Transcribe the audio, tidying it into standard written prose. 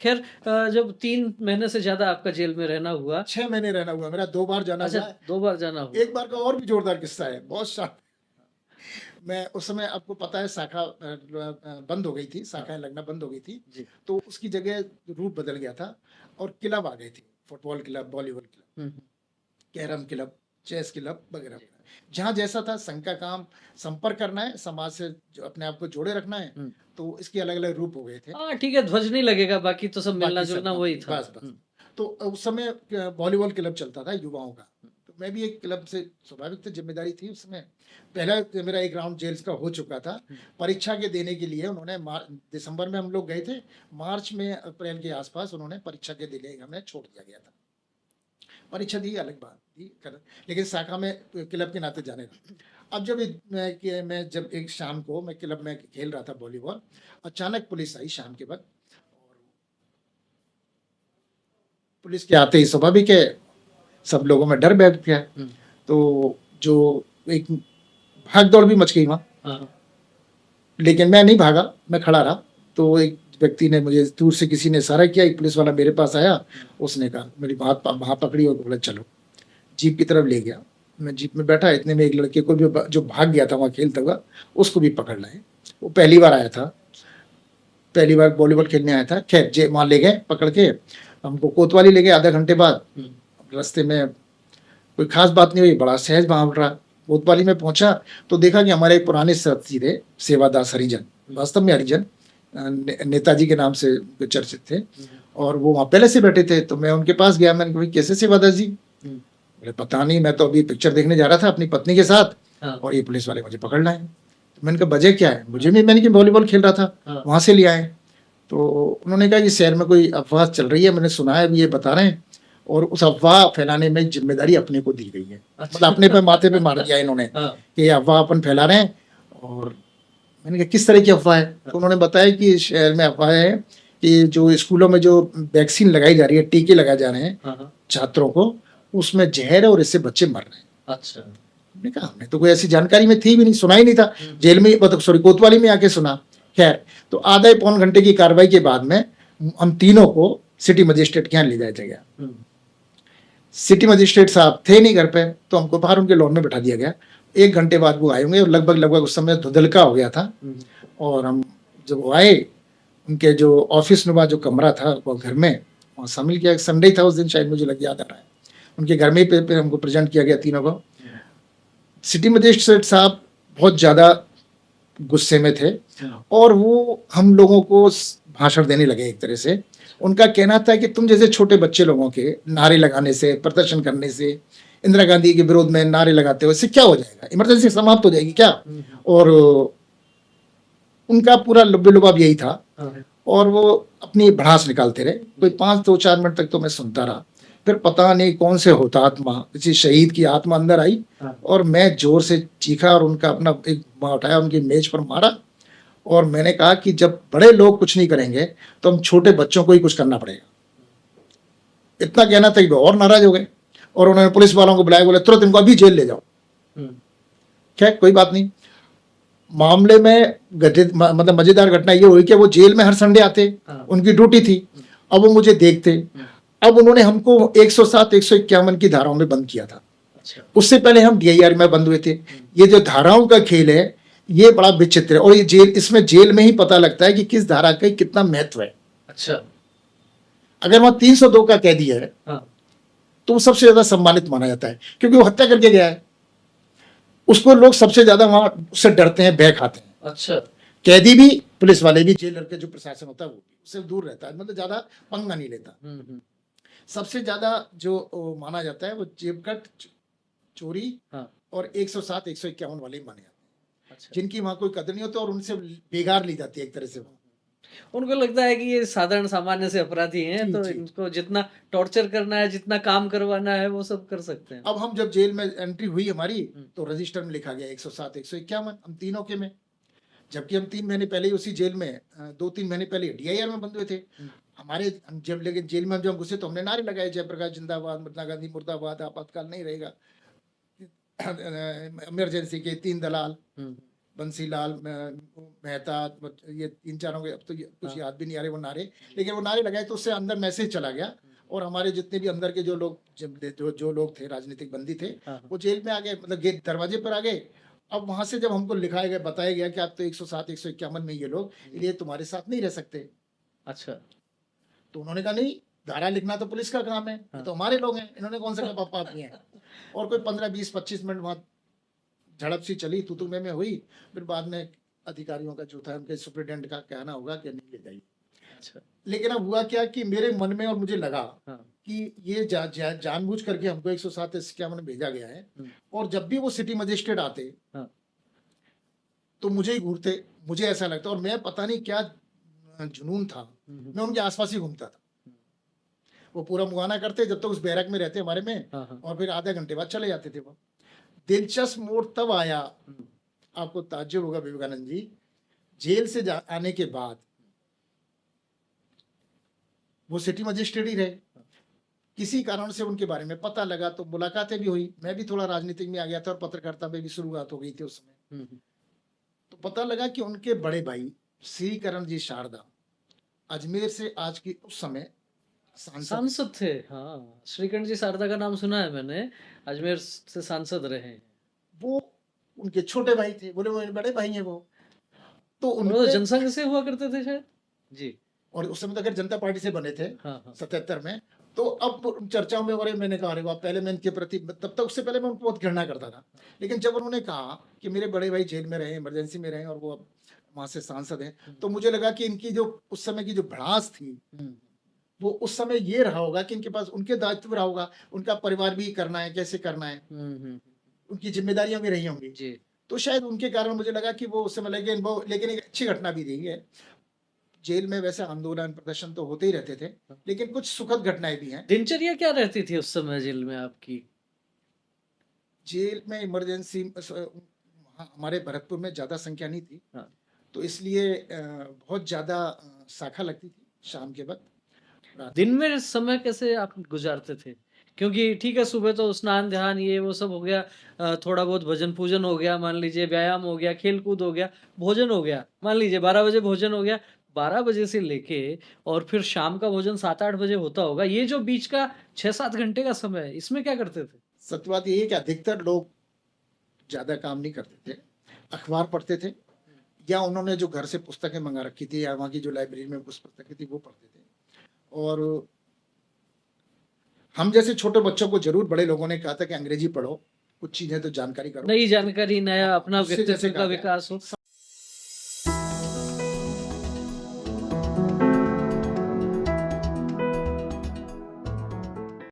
खैर जब 3 महीने से ज़्यादा आपका जेल में रहना हुआ 6 महीने रहना हुआ मेरा, 2 बार जाना अच्छा हुआ है। 2 बार जाना हुआ। एक बार का और भी जोरदार किस्सा है, बहुत शा मैं उस समय आपको पता है शाखा बंद हो गई थी, हाँ, शाखाएँ लगना बंद हो गई थी, जी। तो उसकी जगह रूप बदल गया था और क्लब आ गए थे, फुटबॉल क्लब, वॉलीबॉल क्लब, हुँ, हुँ। कैरम क्लब, चेस क्लब वगैरह-वगैरह। जहाँ जैसा था संघ का काम संपर्क करना है, समाज से जो अपने आप को जोड़े रखना है, हुँ। तो इसके अलग-अलग रूप हो गए थे। हाँ, ठीक है ध्वज नहीं लगेगा बाकी तो सब बाकी सब मिलना-जुलना हाँ, वही था। बस, बस। हुँ, तो उस समय वॉलीबॉल क्लब चलता था युवाओं का, तो मैं भी एक क्लब से स्वाभाविक तो ज़िम्मेदारी थी उस समय। पहला मेरा एक राउंड जेल्स का हो चुका था। हुँ। परीक्षा के देने के लिए उन्होंने दिसंबर में हम लोग गए थे, मार्च में अप्रैल के आस-पास उन्होंने परीक्षा के लिए हमें छोड़ दिया गया था। परीक्षा दी अलग बात थी, लेकिन शाखा में क्लब के नाते जाने लगा। अब जब मैं जब एक शाम को मैं क्लब में खेल रहा था वॉलीबॉल, अचानक पुलिस आई शाम के वक़्त और पुलिस के आते ही स्वाभाविक है, सब लोगों में डर बैठ गया। हुँ। तो जो एक भाग-दौड़ भी मच गई वहाँ, हाँ, लेकिन मैं नहीं भागा, मैं खड़ा रहा। तो एक व्यक्ति ने मुझे दूर से किसी ने इशारा किया, एक पुलिस वाला मेरे पास आया, उसने कहा मेरी बाँह पकड़ी और बोला चलो, जीप की तरफ ले गया। मैं जीप में बैठा, इतने में एक लड़के को भी जो भाग गया था वहाँ खेलता हुआ, उसको भी पकड़ लाए। वो पहली बार आया था, पहली बार वॉलीबॉल खेलने आया था। खैर वहाँ ले गए पकड़ के, हमको कोतवाली ले गए आधा घंटे बाद। हुँ। रास्ते में कोई खास बात नहीं हुई, बड़ा सहज वहाँ रहा। कोतवाली में पहुंचा तो देखा कि हमारे एक पुराने साथी थे, सेवादास हरिजन, वास्तव में हरिजन, नेताजी के नाम से चर्चित थे, और वो वहाँ पहले से बैठे थे। तो मैं उनके पास गया, मैंने कहा भाई कैसे सेवादास जी? हुँ। बोले पता नहीं, मैं तो अभी पिक्चर देखने जा रहा था अपनी पत्नी के साथ हाँ, और ये पुलिस वाले मुझे पकड़ लाए। तो मैंने कहा वजह क्या है? मुझे भी, मैंने कि वॉलीबॉल खेल रहा था, हाँ। वहाँ से ले आए। तो उन्होंने कहा कि शहर में कोई अफवाह चल रही है, मैंने सुना है, ये बता रहे हैं, और उस अफवाह फैलाने में जिम्मेदारी अपने को दी गई है। अच्छा। मतलब अपने पे माथे पे मार दिया इन्होंने हाँ, कि ये अफवाह अपन फैला रहे हैं। और मैंने कहा किस तरह की अफवाह है? तो उन्होंने बताया कि शहर में अफवाह है कि जो स्कूलों में जो वैक्सीन लगाई जा रही है, टीके लगाए जा रहे हैं हाँ, हाँ। छात्रों को, उसमें जहर है और इससे बच्चे मर रहे हैं। अच्छा। हमने कहा हमें तो कोई ऐसी जानकारी में थी भी नहीं, सुना ही नहीं था। जेल में मतलब सॉरी कोतवाली में आके सुना। खैर, तो आधा पौन घंटे की कार्रवाई के बाद में हम तीनों को सिटी मजिस्ट्रेट के यहाँ ले जाया गया। हुँ। सिटी मजिस्ट्रेट साहब थे नहीं घर पे, तो हमको बाहर उनके लॉन में बैठा दिया गया। 1 घंटे बाद वो आए होंगे और लगभग उस समय धुंधलका हो गया था। हुँ। और हम जब वो आए, उनके जो ऑफिस नुमा जो कमरा था वो घर में, वहाँ शामिल किया। संडे था उस दिन, शायद मुझे लग याद आ रहा है। उनके घर में ही पे हमको प्रेजेंट किया गया तीनों को। सिटी मजिस्ट्रेट साहब बहुत ज़्यादा गुस्से में थे और वो हम लोगों को भाषण देने लगे एक तरह से। उनका कहना था कि तुम जैसे छोटे बच्चे लोगों के नारे लगाने से, प्रदर्शन करने से, इंदिरा गांधी के विरोध में नारे लगाते हो, इससे क्या हो जाएगा? इमरजेंसी समाप्त हो जाएगी क्या? और उनका पूरा लुब्बे-लुबाब यही था। और वो अपनी भड़ास निकालते रहे। कोई 5-2-4 मिनट तक तो मैं सुनता रहा। फिर पता नहीं कौन से हुतात्मा, किसी शहीद की आत्मा अंदर आई और मैं जोर से चीखा और उनका अपना एक उठाया, उनकी मेज पर मारा और मैंने कहा कि जब बड़े लोग कुछ नहीं करेंगे तो हम छोटे बच्चों को ही कुछ करना पड़ेगा। इतना कहना था कि वो और नाराज हो गए और उन्होंने पुलिस वालों को बुलाया, बोले तुरंत इनको अभी जेल ले जाओ। खैर कोई बात नहीं। मामले में मतलब मजेदार घटना ये हुई कि वो जेल में हर संडे आते, उनकी ड्यूटी थी। अब वो मुझे देखते। अब उन्होंने हमको 107, 151 की धाराओं में बंद किया था। उससे पहले हम डीआईआर में बंद हुए थे। ये जो धाराओं का खेल है ये बड़ा विचित्र है और ये इसमें जेल में ही पता लगता है कि किस धारा का कितना महत्व है। अच्छा। अगर वहां 302 का कैदी है तो वो सबसे ज्यादा सम्मानित माना जाता है क्योंकि वो हत्या करके गया है। उसको लोग सबसे ज्यादा वहां उससे डरते हैं, भय खाते हैं। अच्छा। कैदी भी, पुलिस वाले भी, जेलर के जो प्रशासन होता है वो भी उससे दूर रहता है, मतलब ज्यादा पंगा नहीं लेता। सबसे ज्यादा जो माना जाता है वो जेबकट, चोरी और 107, 151 वाले माने जाते हैं। अच्छा। जिनकी वहां कोई कदर नहीं होती और उनसे बेगार ली जाती है एक तरह से। उनको लगता है कि ये साधारण सामान्य से अपराधी हैं, तो इनको जितना टॉर्चर करना है, जितना काम करवाना है, वो सब कर सकते हैं। अब हम जब जेल में एंट्री हुई हमारी तो रजिस्टर में लिखा गया 107, 151 हम तीनों के में, जबकि हम 3 महीने पहले ही उसी जेल में 2-3 महीने पहले डीआईआर में बंद हुए थे। हमारे जब लेकिन जेल में जब हम घुसे तो हमने नारे लगाए, जयप्रकाश जिंदाबाद, महात्मा गांधी मुर्दाबाद, आपातकाल नहीं रहेगा, इमरजेंसी के 3 दलाल। बंसीलाल मेहता, ये 3-4 के, अब तो कुछ याद भी नहीं आ रहे वो नारे, लेकिन वो नारे लगाए तो उससे अंदर मैसेज चला गया और हमारे जितने भी अंदर के जो लोग जो लोग थे, राजनीतिक बंदी थे, वो जेल में आ गए, मतलब गेट दरवाजे पर आ गए। अब वहां से जब हमको लिखाया गया, बताया गया कि आप तो 107 151 में ये लोग, ये तुम्हारे साथ नहीं रह सकते। अच्छा। तो उन्होंने कहा नहीं, धारा लिखना तो पुलिस का काम है, ये तो हमारे लोग हैं, इन्होंने कौन सा पाप किए हैं। और कोई 15-20-25 मिनट वहां झड़प सी चली, तू में हुई। फिर बाद में अधिकारियों का जो था, उनके सुप्रिटेंडेंट का कहना होगा कि नहीं ले जाइए। अच्छा। लेकिन अब हुआ क्या कि मेरे मन में और मुझे लगा कि ये जानबूझ करके हमको 107 51 में भेजा गया है, और जब भी वो सिटी मजिस्ट्रेट आते तो मुझे ही घूरते, मुझे ऐसा लगता, और मैं पता नहीं क्या जुनून था, मैं उनके आसपास ही घूमता था। वो पूरा मुआना करते जब तक उस बैरक में रहते हमारे में, और फिर आधे घंटे बाद चले जाते थे। वो दिलचस्प मोड़ तब आया, आपको ताज्जुब होगा विवेकानंद जी, जेल से आने के बाद वो सिटी मजिस्ट्रेट ही रहे। किसी कारण से उनके बारे में पता लगा तो मुलाकातें भी हुई, मैं भी थोड़ा राजनीतिक में आ गया था और पत्रकारिता में भी शुरुआत हो गई थी उस समय। तो पता लगा कि उनके बड़े भाई श्रीकरण जी शारदा अजमेर से आज की उस समय सांसद थे। हाँ, श्रीकरण जी शारदा का नाम सुना है मैंने, अजमेर से सांसद रहे हैं। वो उनके छोटे भाई थे, बोले वो बड़े भाई हैं वो। तो उनको जनसंघ से हुआ करते थे शायद जी, और उस समय तो अगर जनता पार्टी से बने थे 77 में। तो अब चर्चाओं में, और मैंने कहा, अरे वाह, पहले मैं इनके प्रति, तब तक उससे पहले मैं उनको बहुत घृणा करता था, लेकिन जब उन्होंने कहा कि मेरे बड़े भाई जेल में रहे, इमरजेंसी में रहे, और वो अब वहां से सांसद हैं, तो मुझे लगा कि इनकी जो उस समय की जो भड़ास थी, वो उस समय ये रहा होगा कि इनके पास उनके दायित्व रहा होगा, उनका परिवार भी करना है, कैसे करना है, उनकी जिम्मेदारियां भी रही होंगी। तो शायद उनके कारण मुझे लगा कि वो उस समय लगे। लेकिन एक अच्छी घटना भी रही है जेल में। वैसे आंदोलन प्रदर्शन तो होते ही रहते थे, लेकिन कुछ सुखद घटनाएं भी हैं। दिनचर्या क्या रहती थी उस समय जेल में आपकी? जेल में इमरजेंसी, हमारे भरतपुर में ज्यादा संख्या नहीं थी, तो इसलिए बहुत ज्यादा शाखा लगती थी शाम के वक्त। दिन में समय कैसे आप गुजारते थे? क्योंकि ठीक है, सुबह तो स्नान ध्यान ये वो सब हो गया, थोड़ा बहुत भजन पूजन हो गया, मान लीजिए व्यायाम हो गया, खेल कूद हो गया, भोजन हो गया, मान लीजिए 12 बजे भोजन हो गया, 12 बजे से लेके और फिर शाम का भोजन 7-8 बजे होता होगा, ये जो बीच का 6-7 घंटे का समय है, इसमें क्या करते थे? सत्य बात ये है कि अधिकतर लोग ज्यादा काम नहीं करते थे, अखबार पढ़ते थे, या उन्होंने जो घर से पुस्तकें मंगा रखी थी, या वहाँ की जो लाइब्रेरी में कुछ पुस्तकें थी वो पढ़ते थे। और हम जैसे छोटे बच्चों को जरूर बड़े लोगों ने कहा था कि अंग्रेजी पढ़ो, कुछ चीजें तो जानकारी करो, नई जानकारी, नया अपना व्यक्तित्व का विकास हो।